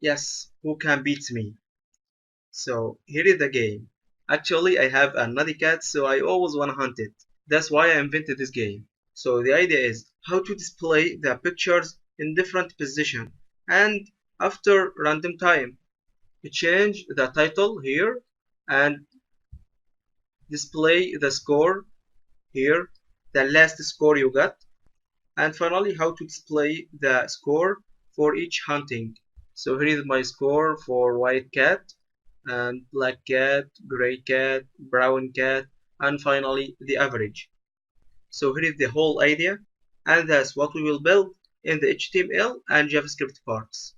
Yes, who can beat me? So here is the game. Actually, I have a naughty cat, so I always want to hunt it. That's why I invented this game. So the idea is how to display the pictures in different position, and after random time, you change the title here and display the score here, the last score you got, and finally how to display the score for each hunting. So here is my score for white cat and black cat, gray cat, brown cat, and finally the average. So here is the whole idea, and that's what we will build in the HTML and JavaScript parts.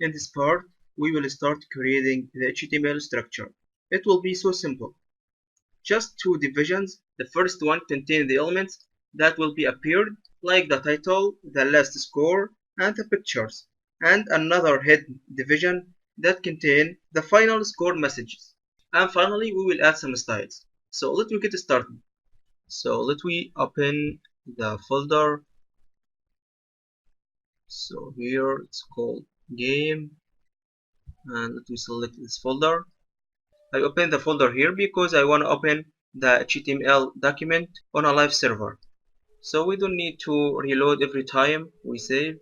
In this part, we will start creating the HTML structure. It will be so simple. Just two divisions. The first one contains the elements that will be appeared, like the title, the last score, and the pictures, and another hidden division that contain the final score messages. And finally, we will add some styles. So let me get started. So let me open the folder. So here it's called game, and let me select this folder. I open the folder here because I want to open the HTML document on a live server. So we don't need to reload every time we save.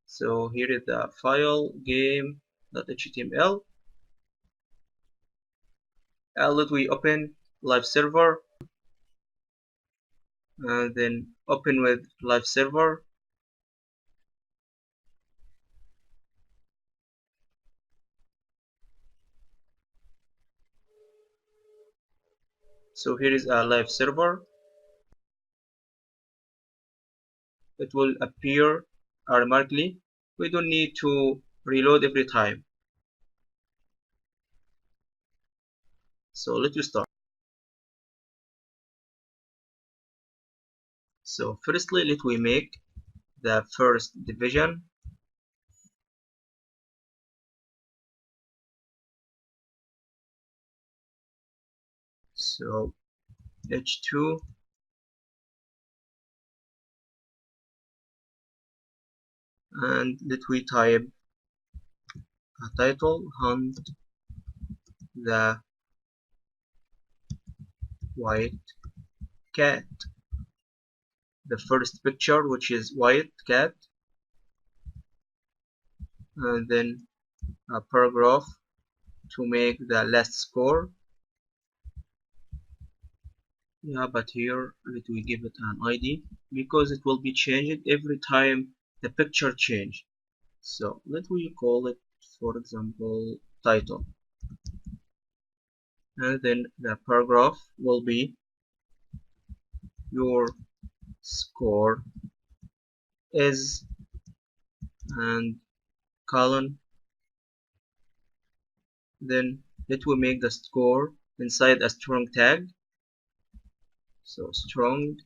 So here is the file game.html. And let we open live server and then open with live server. So here is a live server. It will appear automatically. We don't need to reload every time. So let's start. So firstly, let we make the first division. So h2, and let we type a title, hunt the white cat. The first picture, which is white cat, and then a paragraph to make the last score. Yeah, but here let we give it an ID because it will be changed every time the picture change. So let we call it, for example, title, and then the paragraph will be your score is, and colon. Then it will make the score inside a strong tag. So strong,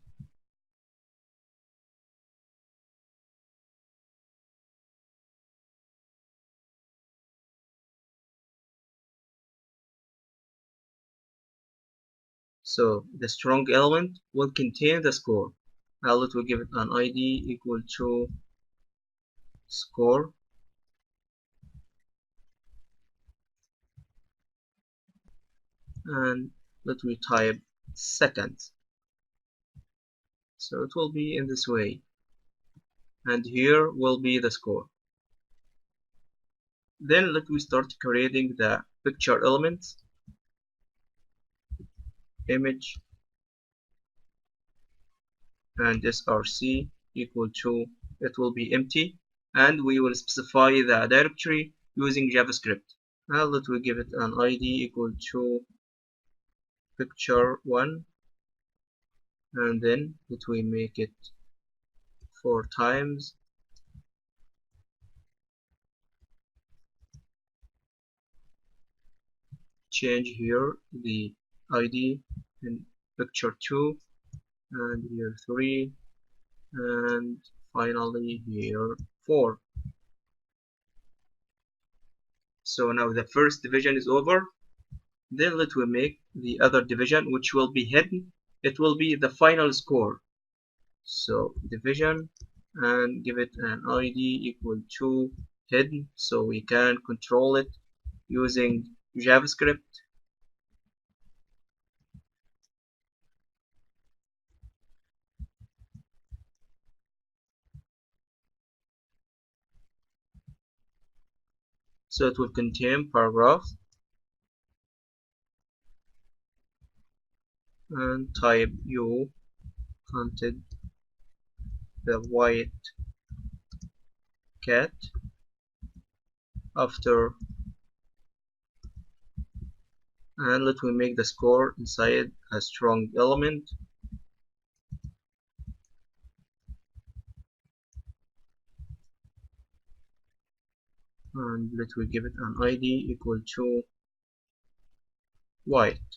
so the strong element will contain the score. Now let we give it an ID equal to score, and let we type seconds. So it will be in this way, and here will be the score. Then let we start creating the picture elements. Image and src equal to, it will be empty, and we will specify the directory using JavaScript. Now let we give it an ID equal to picture1, and then let we make it 4 times. change here the ID in picture 2, and here 3, and finally here 4. So now the first division is over. Then let we make the other division, which will be hidden. It will be the final score. So division, and give it an ID equal to hidden, so we can control it using JavaScript. So it will contain paragraph and type you counted the white cat after, and let me make the score inside a strong element, and let me give it an ID equal to white,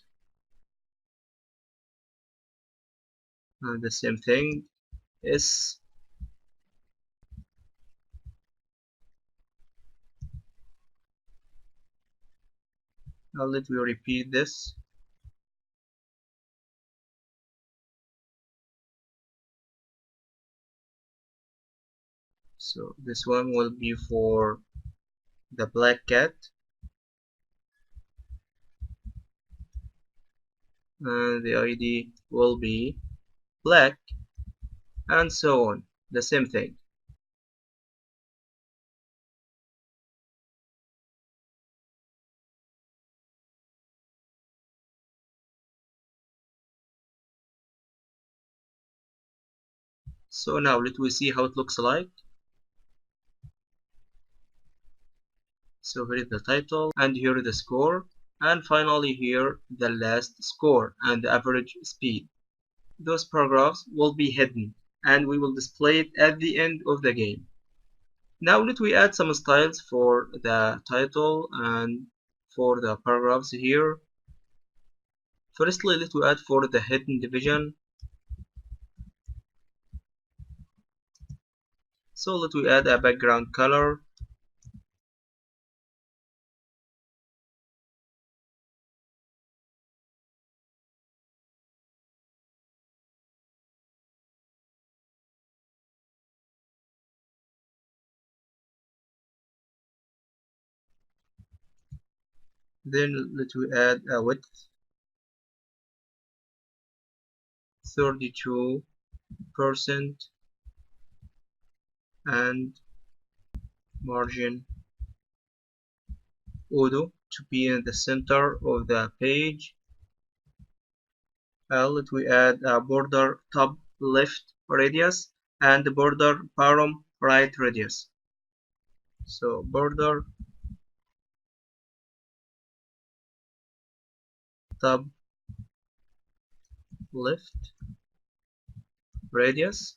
and the same thing is. Now let me repeat this. So this one will be for the black cat, and the ID will be black, and so on, the same thing. So now let we see how it looks like. So here is the title, and here is the score, and finally here the last score and the average speed. Those paragraphs will be hidden, and we will display it at the end of the game. Now let we add some styles for the title and for the paragraphs here. Firstly, let we add for the hidden division. So let we add a background color. Then let we add a width 32% and margin auto to be in the center of the page. Let we add a border top left radius and border bottom right radius. So border top left radius,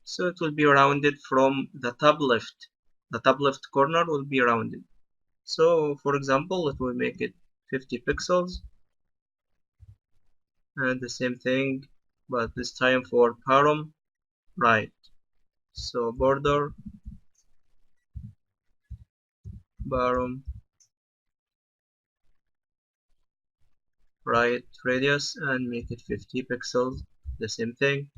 so it will be rounded from the top left. The top left corner will be rounded. So for example, let me make it 50 pixels, and the same thing, but this time for bottom right. So border bottom right radius, and make it 50 pixels, the same thing.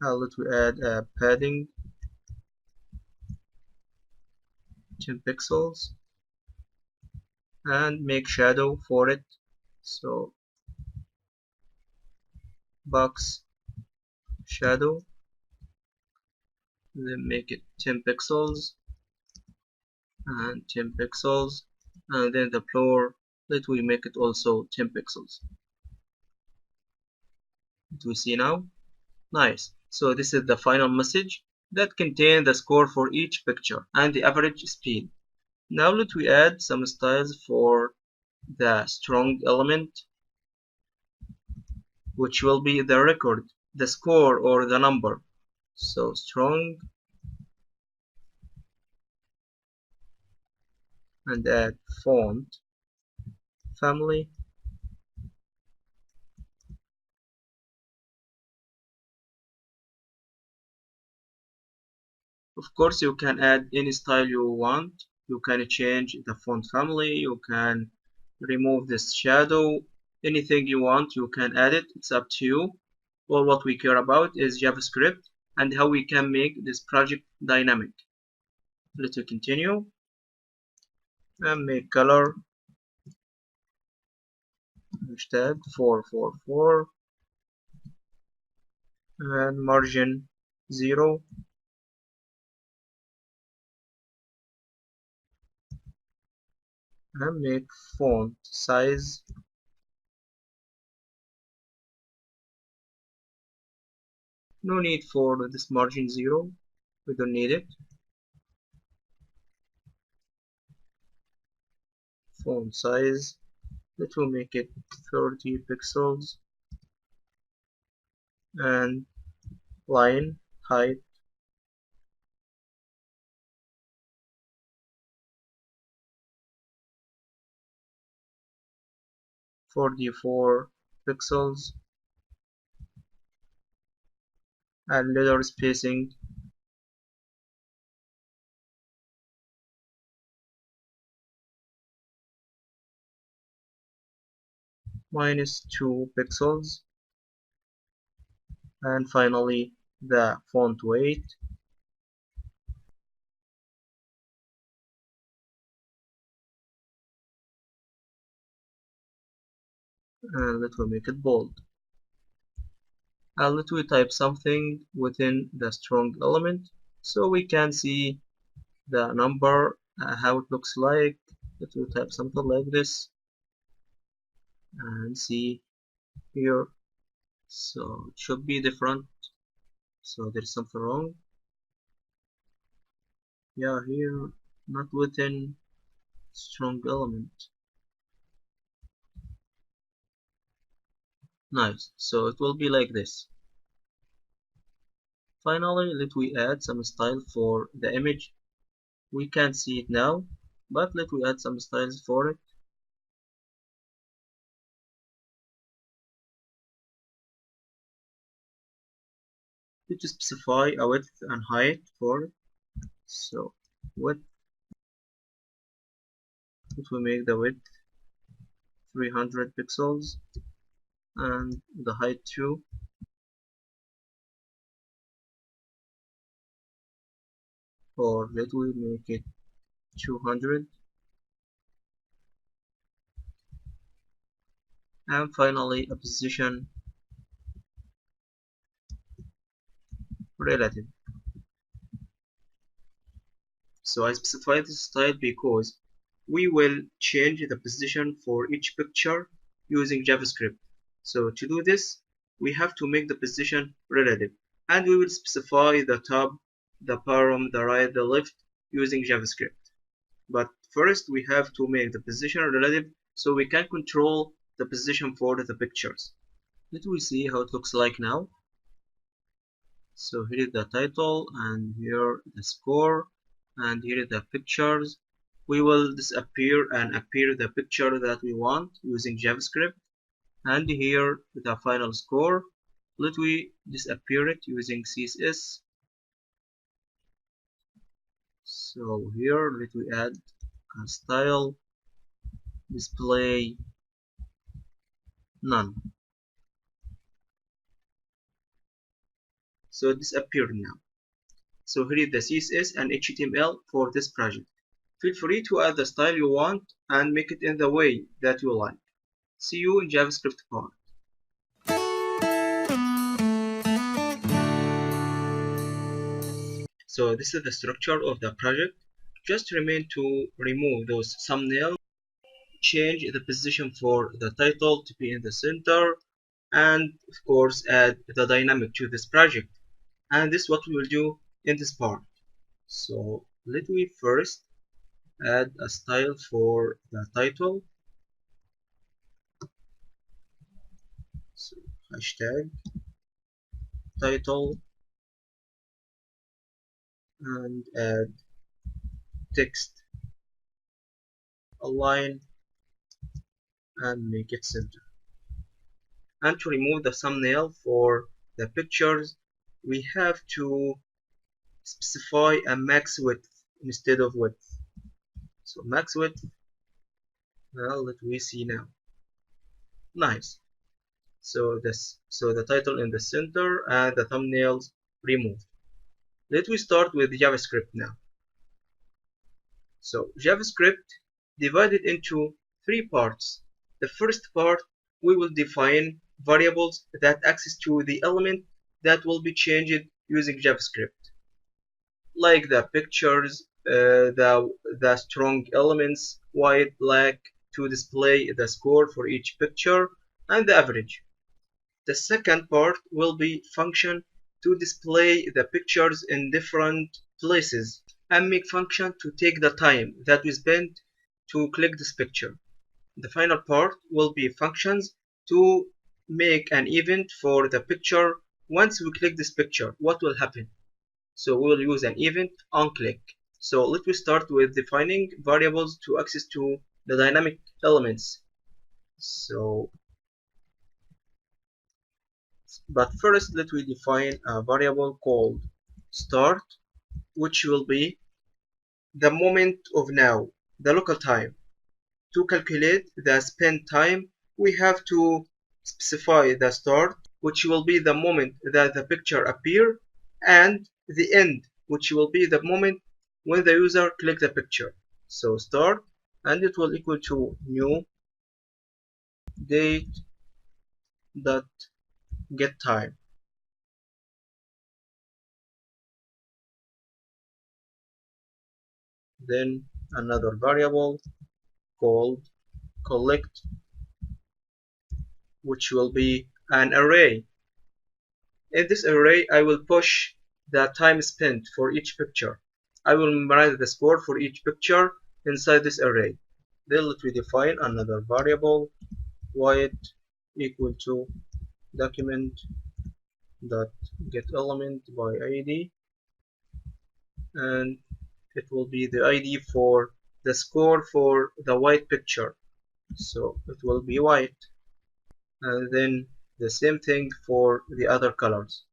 Now let me add a padding 10 pixels and make shadow for it. So box shadow, then make it 10 pixels and 10 pixels, and then the floor, let we make it also 10 pixels. Do we see now? Nice. So this is the final message that contains the score for each picture and the average speed. Now let we add some styles for the strong element, which will be the record, the score, or the number. So strong and add font family. Of course, you can add any style you want. You can change the font family, you can remove this shadow, anything you want, you can add it. It's up to you. All what we care about is JavaScript and how we can make this project dynamic. Let's continue and make color hashtag 444 and margin 0 and make font size. No need for this margin 0, we don't need it. Font size, let me make it 30 pixels and line height 44 pixels and letter spacing -2 pixels, and finally the font weight, and let me make it bold. And let me type something within the strong element so we can see the number, how it looks like. Let me type something like this and see here. So it should be different. So there's something wrong. Yeah, here, not within strong element. Nice. So it will be like this. Finally, let we add some style for the image. We can't see it now, but let we add some styles for it. Let us specify a width and height for it. So width, let we make the width 300 pixels and the height too, or let we make it 200, and finally a position relative. So I specified this style because we will change the position for each picture using JavaScript. So to do this, we have to make the position relative, and we will specify the top, the bottom, the right, the left using JavaScript. But first we have to make the position relative so we can control the position for the pictures. Let me see how it looks like now. So here is the title and here the score and here is the pictures. We will disappear and appear the picture that we want using JavaScript, and here the final score. Let we disappear it using CSS. So here let we add a style display none. So it disappeared now. So here is the CSS and HTML for this project. Feel free to add the style you want and make it in the way that you like. See you in JavaScript part. So this is the structure of the project. Just remain to remove those thumbnails, change the position for the title to be in the center, and of course add the dynamic to this project. And this is what we will do in this part. So let me first add a style for the title. So hashtag title and add text align and make it center. And to remove the thumbnail for the pictures, we have to specify a max width instead of width. So max width, well, let we see now. Nice. So the title in the center and the thumbnails removed. Let we start with JavaScript now. So JavaScript divided into three parts. The first part, we will define variables that access to the element that will be changed using JavaScript, like the pictures, the strong elements, white, black, to display the score for each picture, and the average. The second part will be function to display the pictures in different places and make function to take the time that we spent to click this picture. The final part will be functions to make an event for the picture. Once we click this picture, what will happen? So we will use an event on click. So let me start with defining variables to access to the dynamic elements. But first let me define a variable called start, which will be the moment of now, the local time. To calculate the spend time, we have to specify the start, which will be the moment that the picture appear, and the end, which will be the moment when the user click the picture. So start, and it will equal to new date dot get time. Then another variable called collect, which will be an array. In this array, I will push the time spent for each picture. I will memorize the score for each picture inside this array. Then let me define another variable, void equal to document dot get element by id, and it will be the id for the score for the white picture. So it will be white, and then the same thing for the other colors.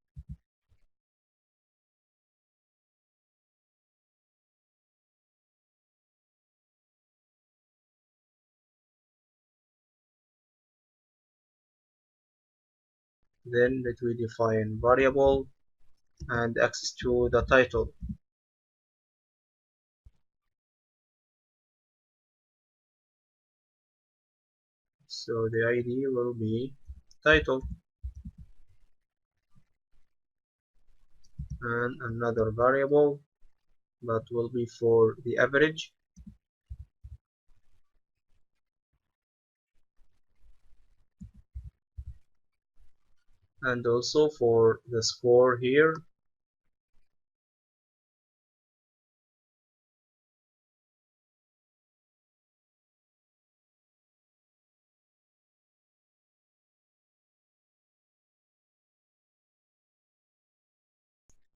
Then let me define variable and access to the title. So the ID will be title, and another variable that will be for the average, and also for the score here.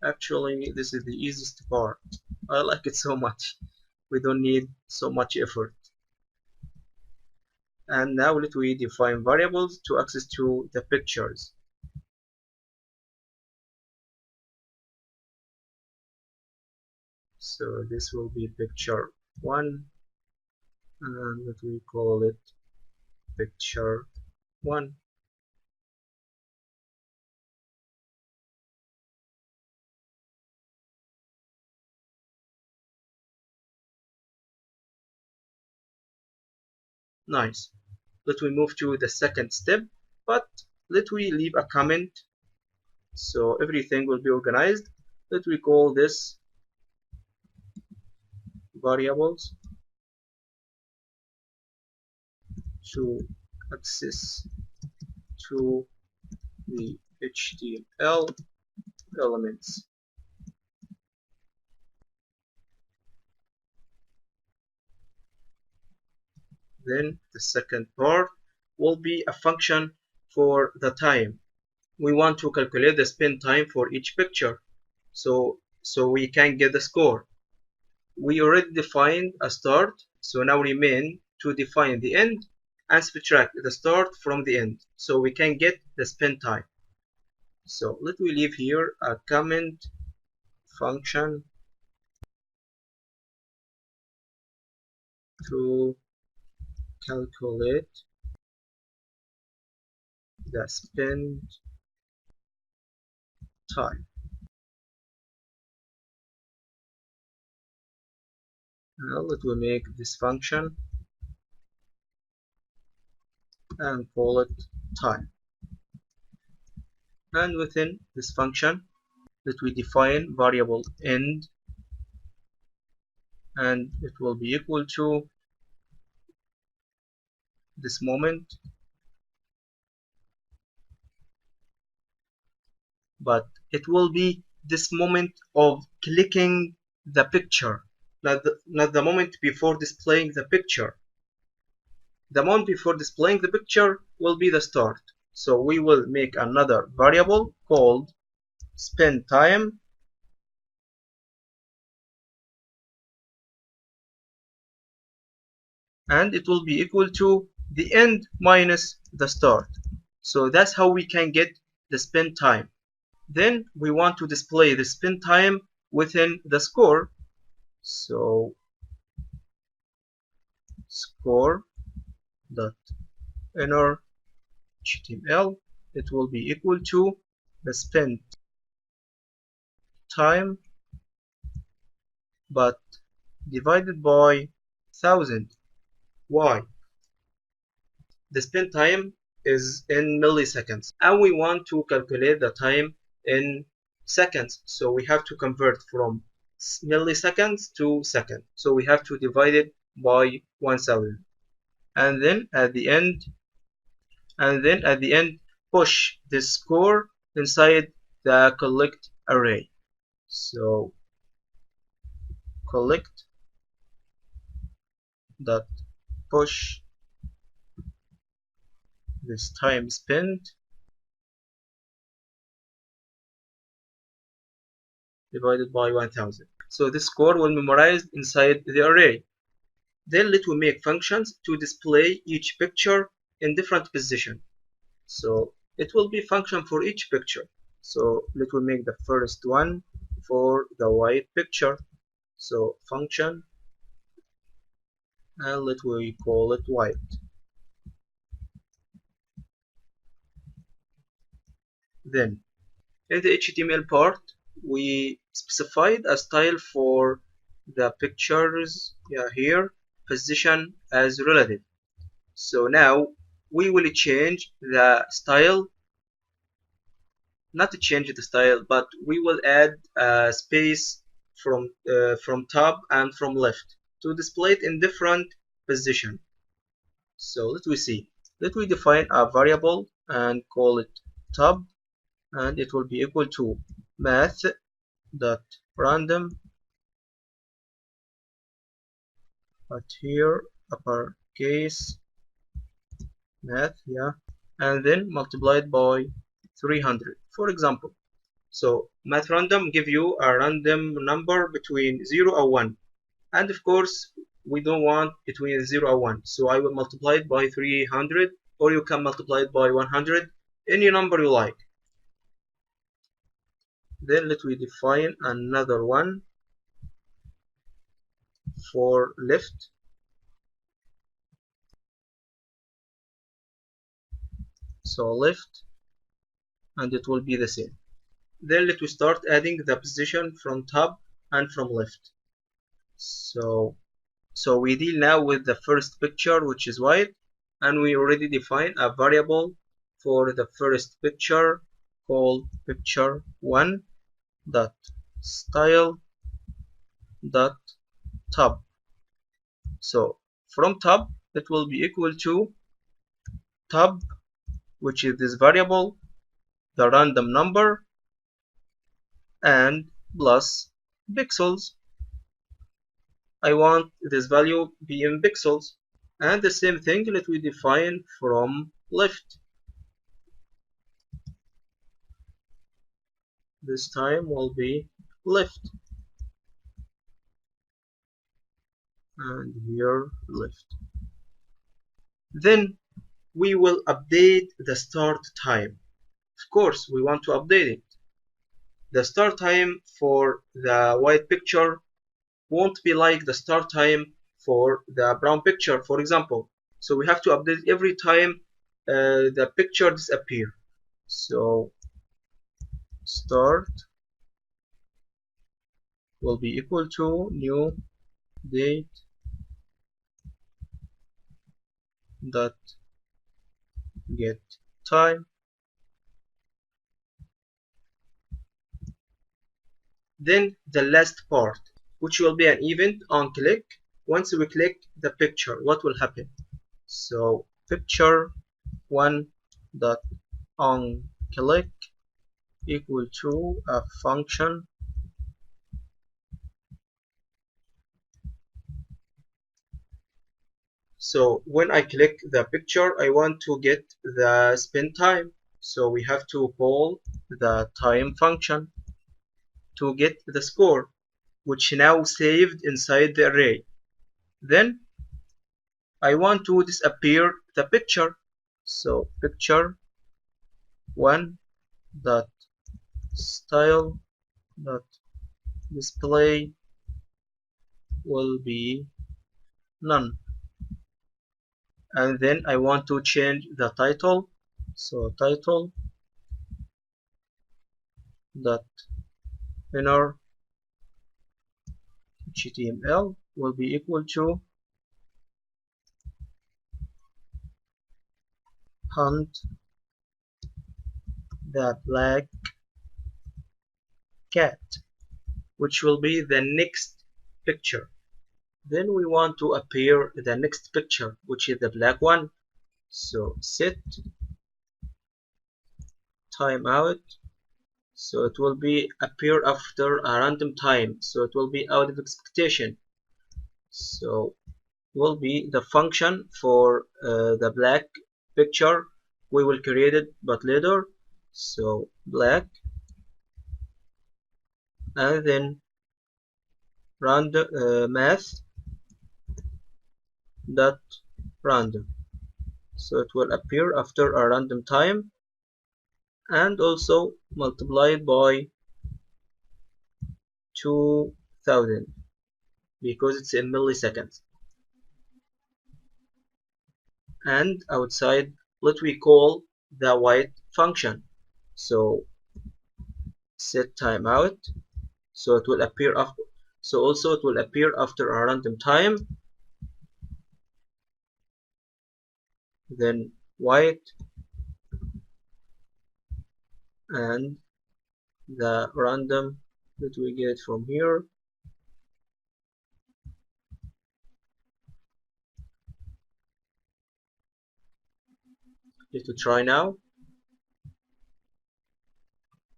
Actually, this is the easiest part. I like it so much. We don't need so much effort. And now let we define variables to access to the pictures. So this will be picture 1, and let me call it picture 1. Nice. Let me move to the second step, but let we leave a comment so everything will be organized. Let we call this variables to access to the HTML elements. Then the second part will be a function for the time. We want to calculate the spend time for each picture, so we can get the score. we already defined a start, so now remain to define the end and subtract the start from the end so we can get the spin time. So let me leave here a comment function to calculate the spin time. Now let me make this function and call it time. And within this function, let we define variable end, and it will be equal to this moment, but it will be this moment of clicking the picture, not the moment before displaying the picture. The moment before displaying the picture will be the start. So we will make another variable called spin time, and it will be equal to the end minus the start. So that's how we can get the spin time. Then we want to display the spin time within the score. So score dot inner HTML, it will be equal to the spin time but divided by 1000. Why? The spin time is in milliseconds and we want to calculate the time in seconds, so we have to convert from milliseconds to seconds, so we have to divide it by 1000, and then at the end push this score inside the collect array. So collect dot push this time spent divided by 1000. So this score will memorize inside the array. Then let me make functions to display each picture in different position. So it will be function for each picture. So let me make the first one for the white picture. So function, and let me call it white. Then in the HTML part, we specified a style for the pictures here, position as relative. So now we will change the style, not to change the style, but we will add a space from top and from left to display it in different position. So let me see. Let me define a variable and call it tab, and it will be equal to math dot random, but here uppercase math, and then multiplied by 300, for example. So math random give you a random number between 0 and 1, and of course we don't want between 0 and 1, so I will multiply it by 300, or you can multiply it by 100, any number you like. Then let me define another one for left. So left, and it will be the same. Then let me start adding the position from top and from left. So we deal now with the first picture, which is white, and we already defined a variable for the first picture called picture1 dot style dot top. So from top, it will be equal to top, which is this variable, the random number, and plus pixels. I want this value be in pixels. And the same thing let we define from left. This time will be left. and here left. Then we will update the start time. Of course, we want to update it. The start time for the white picture won't be like the start time for the brown picture, for example. So we have to update every time the picture disappear. So start will be equal to new date dot get time. Then the last part, which will be an event on click. Once we click the picture, what will happen? So picture one dot on click equal to a function. So when I click the picture, I want to get the spin time. So we have to call the time function to get the score, which now saved inside the array. Then I want to disappear the picture. So picture one dot style dot display will be none. And then I want to change the title. So title dot inner HTML will be equal to hunt the black cat, which will be the next picture. Then we want to appear the next picture, which is the black one. So set timeout. So it will be appear after a random time. So it will be out of expectation. So will be the function for the black picture. We will create it but later. So black and then random math dot random. So it will appear after a random time and also multiplied by 2000 because it's in milliseconds. And outside let we call the white function. So set timeout. So it will appear after. So also it will appear after a random time. Then white and the random that we get from here. Let us try now.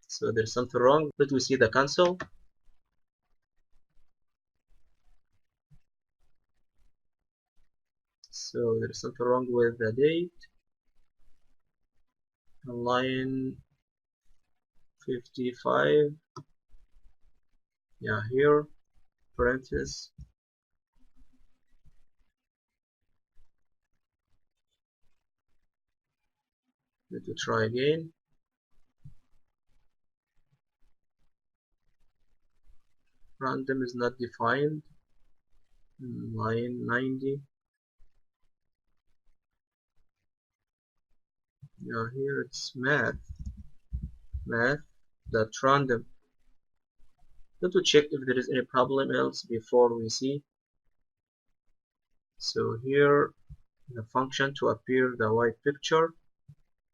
So there's something wrong. Let me see the console. So there's something wrong with the date. Line 55. Yeah, here. Parenthesis. Let me try again. Random is not defined. Line 90. Yeah, here it's math dot random. Let me check if there is any problem else before we see. So here the function to appear the white picture,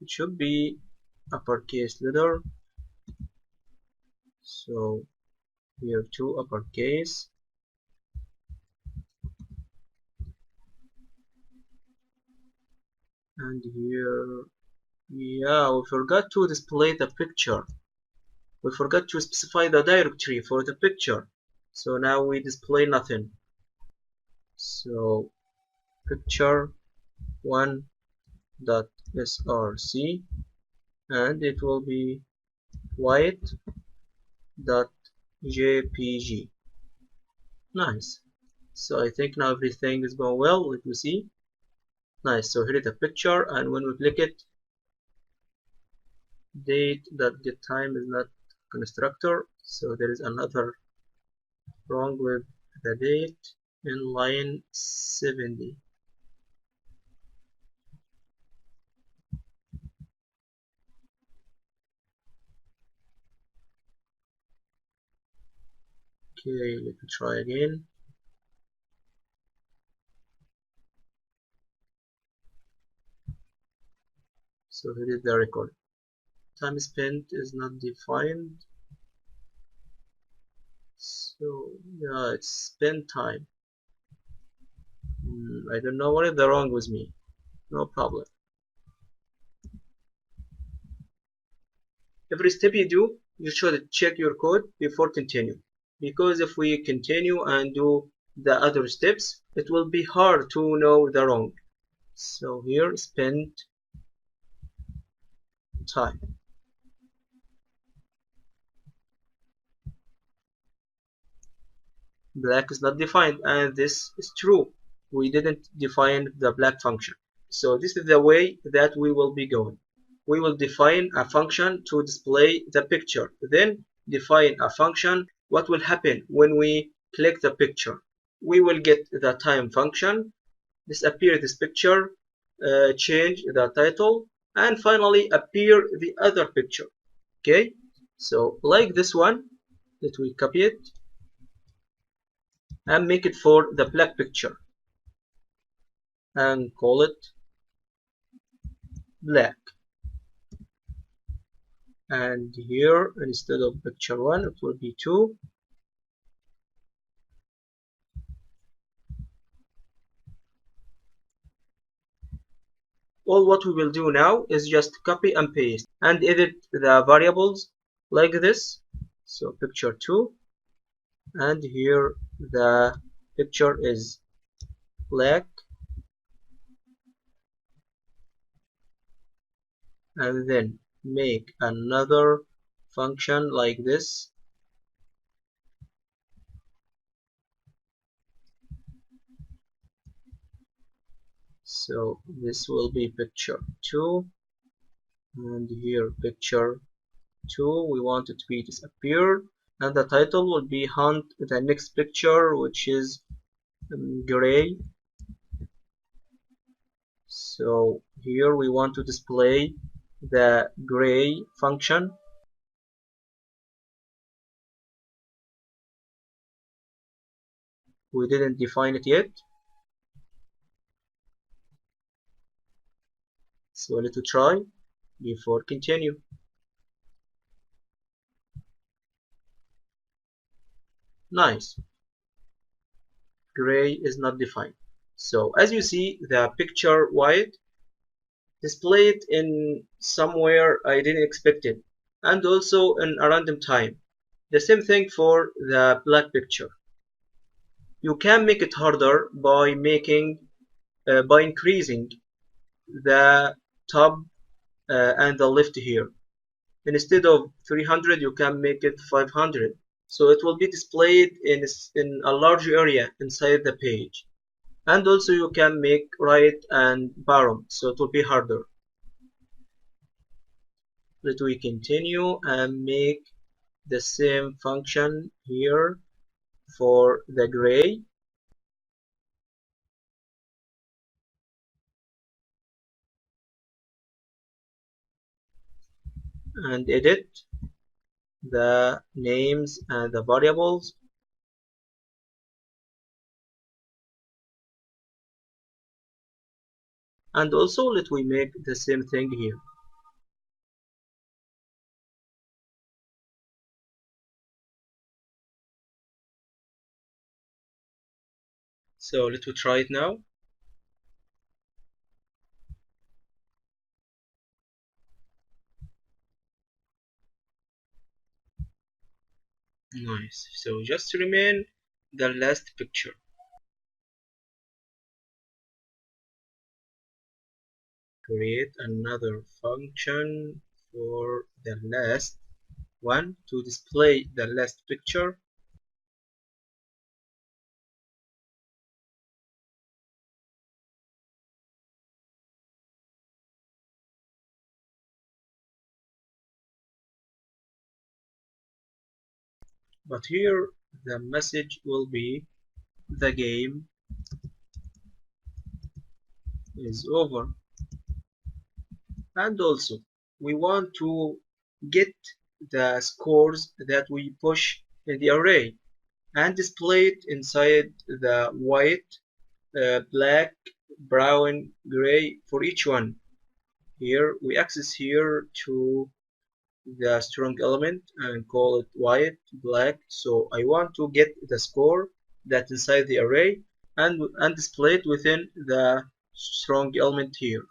it should be uppercase letter. So here too uppercase. And here, yeah, we forgot to display the picture. We forgot to specify the directory for the picture. So now we display nothing. So picture one dot src and it will be white dot jpg. Nice. So I think now everything is going well. Let me see. Nice. So here is the picture, and when we click it, date.getTime is not constructor. So there is another wrong with the date in line 70. Okay, let me try again. So here is the record. Time spent is not defined. So yeah, it's spent time. I don't know what is the wrong with me. No problem. Every step you do, you should check your code before continue. Because if we continue and do the other steps, it will be hard to know the wrong. So here, spend time. Black is not defined, and this is true. We didn't define the black function. So this is the way that we will be going. We will define a function to display the picture. Then define a function what will happen when we click the picture. We will get the time function, disappear this picture, change the title, and finally appear the other picture. Okay, so like this one, that we copy it and make it for the black picture and call it black. And here instead of picture 1 it will be 2. All what we will do now is just copy and paste and edit the variables like this. So picture 2, and here the picture is black, and then make another function like this. So this will be picture 2, and here picture 2 we want it to be disappeared, and the title will be hunt the next picture, which is gray. So here we want to display the gray function. We didn't define it yet, so let's try before continue. Nice. Gray is not defined. So as you see, the picture white displayed in somewhere I didn't expect it, and also in a random time. The same thing for the black picture. You can make it harder by by increasing the top and the left here. Instead of 300, you can make it 500. So it will be displayed in a large area inside the page. And also you can make right and bottom, so it will be harder. Let we continue and make the same function here for the gray. And edit the names and the variables. And also let we make the same thing here. So let me try it now. Nice. So just remain the last picture. Create another function for the last one to display the last picture. But here the message will be the game is over. And also we want to get the scores that we push in the array and display it inside the white, black, brown, gray for each one. Here we access here to the strong element and call it white, black. So I want to get the score that inside the array and display it within the strong element here.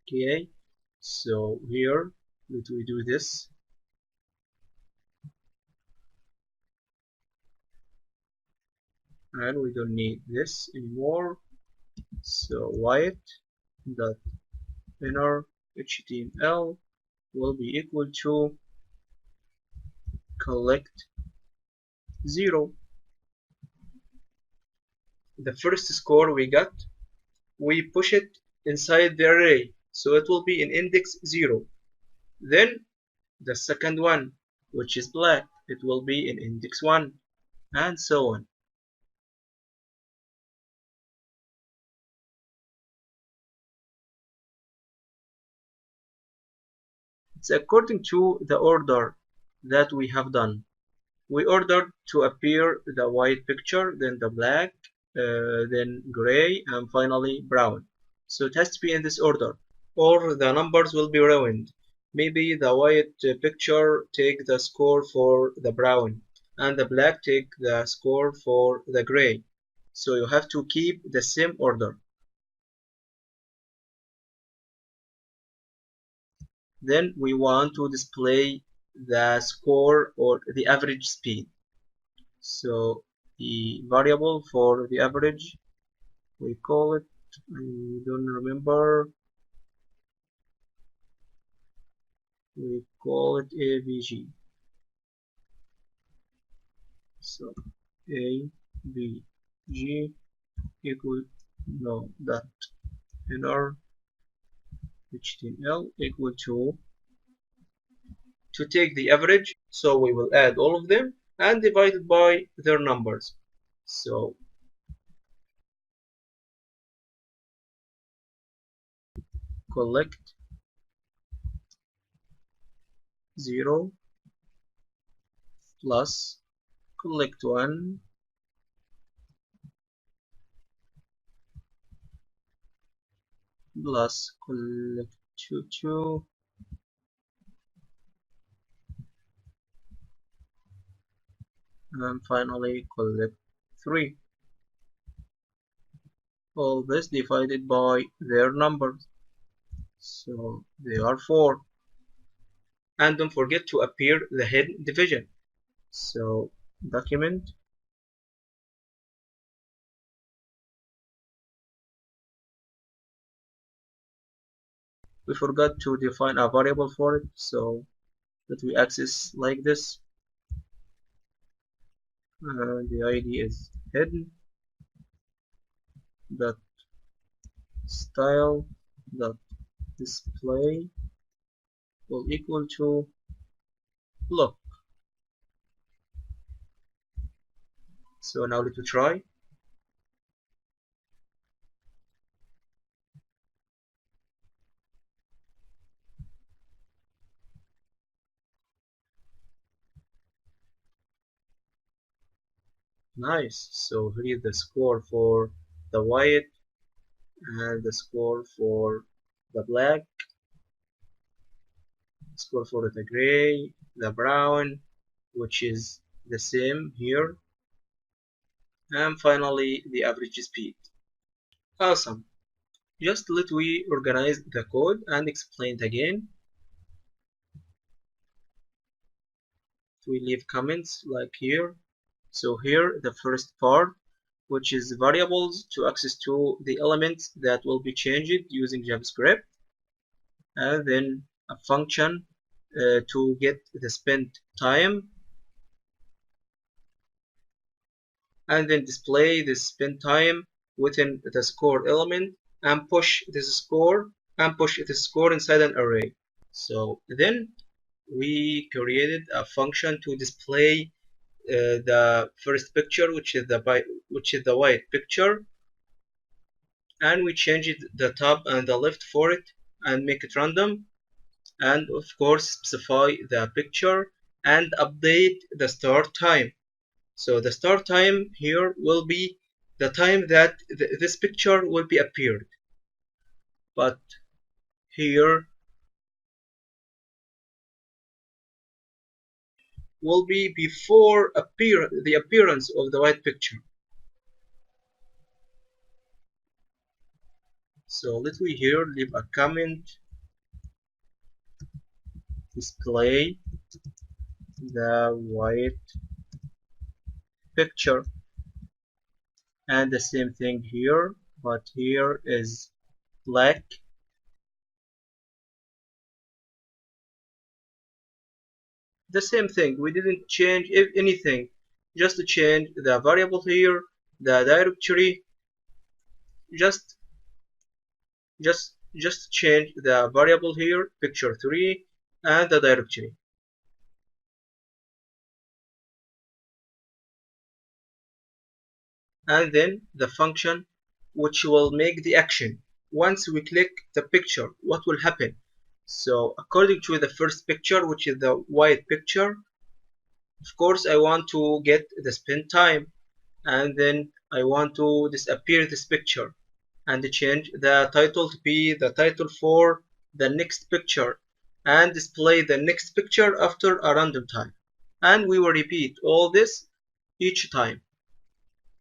Okay, so here let we do this, and we don't need this anymore. So white dot inner HTML will be equal to collect 0. The first score we got, we push it inside the array, so it will be in index 0. Then the second one, which is black, it will be in index 1, and so on. It's according to the order that we have done. We ordered to appear the white picture, then the black, then gray, and finally brown. So it has to be in this order, or the numbers will be ruined. Maybe the white picture take the score for the brown, and the black take the score for the gray. So you have to keep the same order. Then we want to display the score or the average speed. So the variable for the average, we call it, I don't remember, we call it avg. So avg equal no dot inner html equal to take the average. So we will add all of them and divide it by their numbers. So collect 0 plus collect 1 plus collect 2 and finally collect 3. All this divided by their numbers. So they are 4. And don't forget to appear the hidden division. So document we forgot to define a variable for it, so that we access like this. The ID is hidden dot style dot display will equal to look. So now let me try. Nice. So here is the score for the white and the score for the black, score for the gray, the brown, which is the same here, and finally the average speed. Awesome. Just let we organize the code and explain it again. We leave comments like here. So here the first part, which is variables to access to the elements that will be changed using JavaScript, and then a function to get the spent time, and then display the spent time within the score element and push this score inside an array. So then we created a function to display the first picture, which is the white picture, and we changed the top and the left for it and make it random, and of course specify the picture and update the start time. So the start time here will be the time that this picture will be appeared, but here will be before the appearance of the white picture. So let me here leave a comment, display the white picture, and the same thing here, but here is black. The same thing, we didn't change anything, just to change the variable here, the directory, just just change the variable here, picture 3, and the directory. And then the function which will make the action. Once we click the picture, what will happen? So according to the first picture, which is the white picture, of course I want to get the spin time, and then I want to disappear this picture and change the title to be the title for the next picture and display the next picture after a random time. And we will repeat all this each time.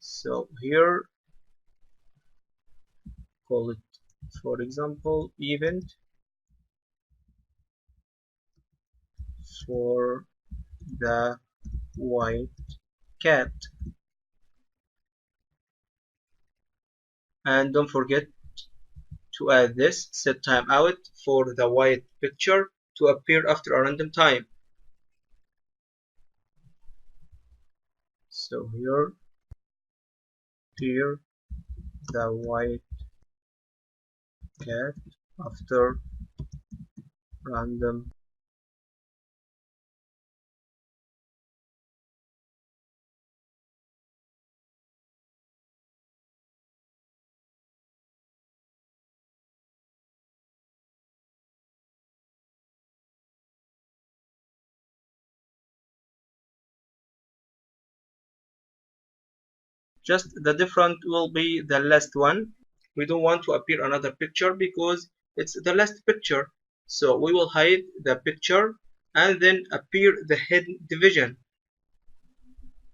So here, call it, for example, event for the white cat. And don't forget to add this set timeout for the white picture to appear after a random time. So here appear the white cat after random. Just the different will be the last one. We don't want to appear another picture because it's the last picture. So we will hide the picture and then appear the hidden division.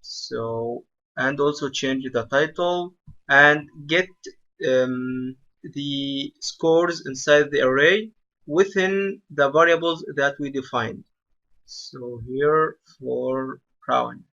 So, and also change the title and get the scores inside the array within the variables that we defined. So here for Crown.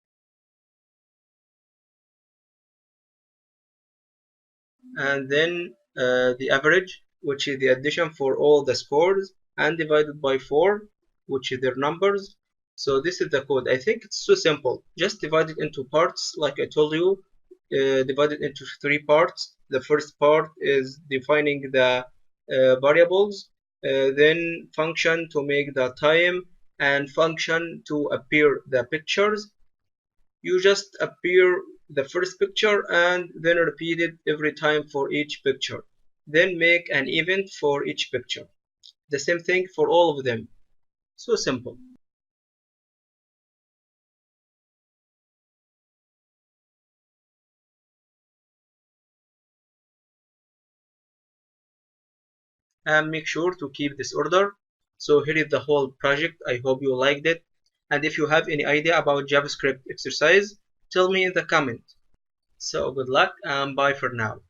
And then the average, which is the addition for all the scores, and divided by 4, which is their numbers. So this is the code. I think it's so simple. Just divide it into parts, like I told you. Divide it into 3 parts. The first part is defining the variables, then function to make the time, and function to appear the pictures. You just appear the first picture and then repeat it every time for each picture. Then make an event for each picture. The same thing for all of them. So simple. And make sure to keep this order. So here is the whole project. I hope you liked it. And if you have any idea about JavaScript exercise, tell me in the comment. So good luck and bye for now.